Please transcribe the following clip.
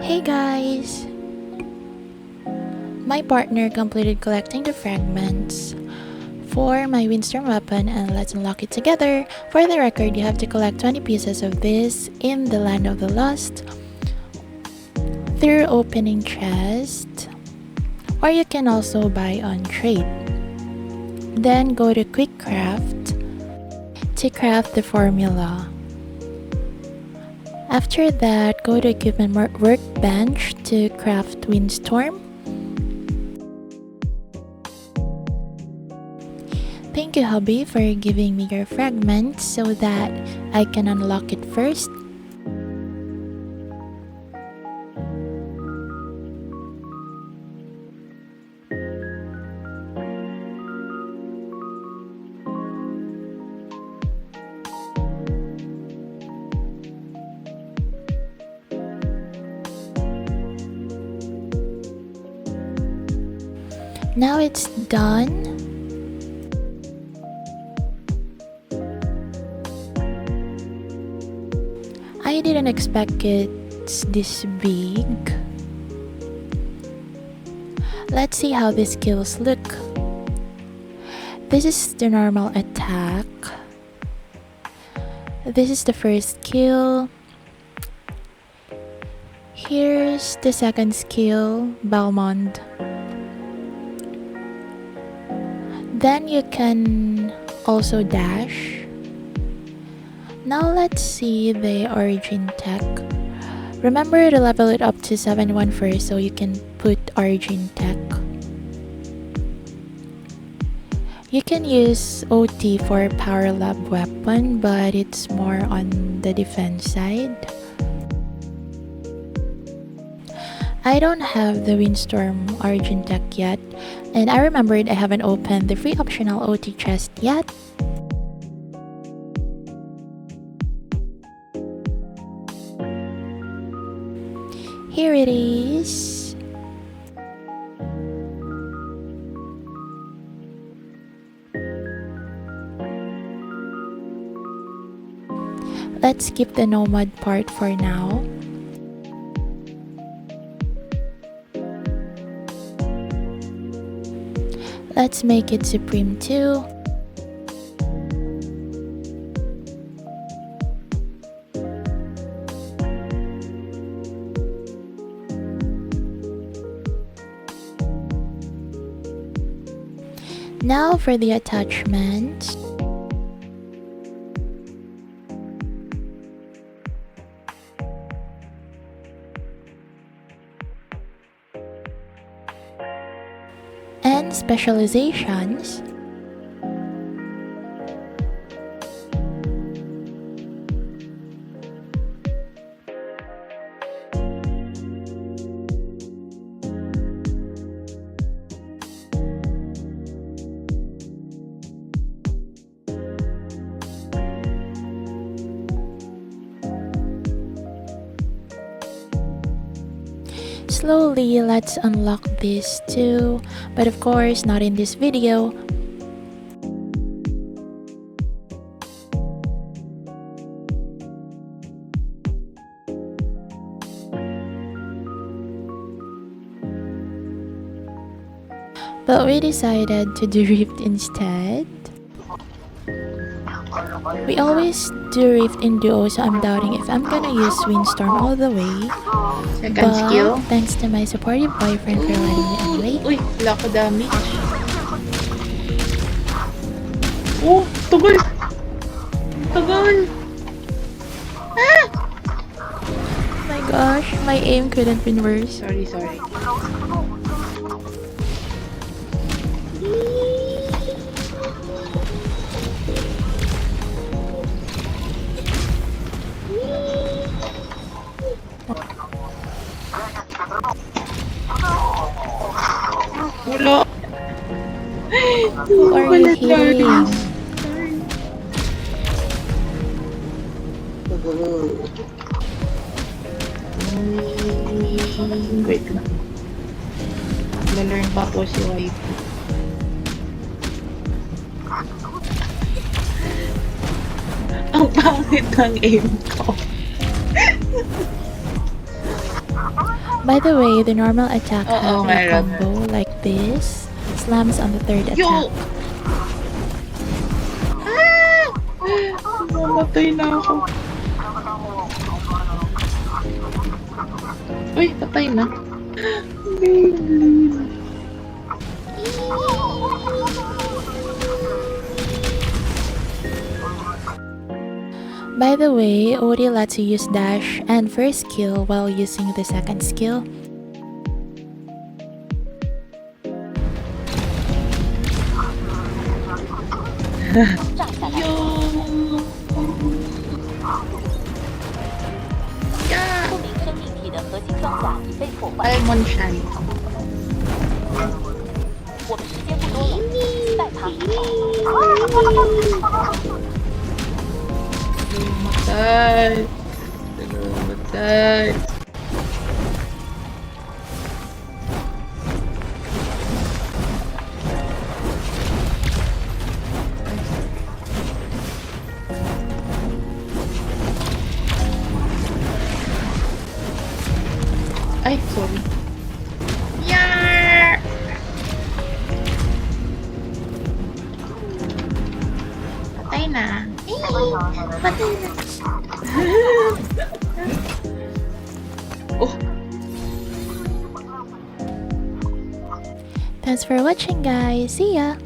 Hey guys! My partner completed collecting the fragments for my Windstorm weapon, and let's unlock it together. For the record, you have to collect 20 pieces of this in the Land of the Lost through opening chest, or you can also buy on trade. Then go to Quick Craft to craft the formula. After that, go to Equipment Workbench to craft Windstorm. Thank you, hubby, for giving me your fragments so that I can unlock it first. Now it's done. I didn't expect it's this big. Let's see how these skills look. This is the normal attack. This is the first skill. Here's the second skill, Balmond. Then you can also dash. Now let's see the origin tech. Remember to level it up to 71 first so you can put origin tech. You can use OT for power lab weapon, but it's more on the defense side. I don't have the Windstorm origin tech yet, and I remembered I haven't opened the free optional OT chest yet. Here it is. Let's skip the nomad part for now. Let's make it Supreme too. Now for the attachments. And specializations. Slowly, let's unlock this too, but of course not in this video. But we decided to do Rift instead. We always do Rift in duo, so I'm doubting if I'm gonna use Windstorm all the way. Second skill. Thanks to my supportive boyfriend for letting me anyway. Uy, wala ko damage. Oh, tagal! Tagal! Ah! Oh my gosh, my aim couldn't been worse. Sorry. Wala. Who are you hitting? Wait lang. Na-learn pa po si wife. Ang pangit ng aim ko. By the way, the normal attack Oo, have a meron. combo like this. Slams on the third Yo! attack. Mamatay na ako. Uy, patay na. By the way, Ori lets you use dash and first skill while using the second skill. Yo! Yeah! 不明生命体的核心装甲已被破坏， Almond Shan. 我们时间不多了，击败他。 Namatay. Namatay. Ay, sorry. Yar! Patay na. Patay na. Oh, Thanks for watching, guys. See ya!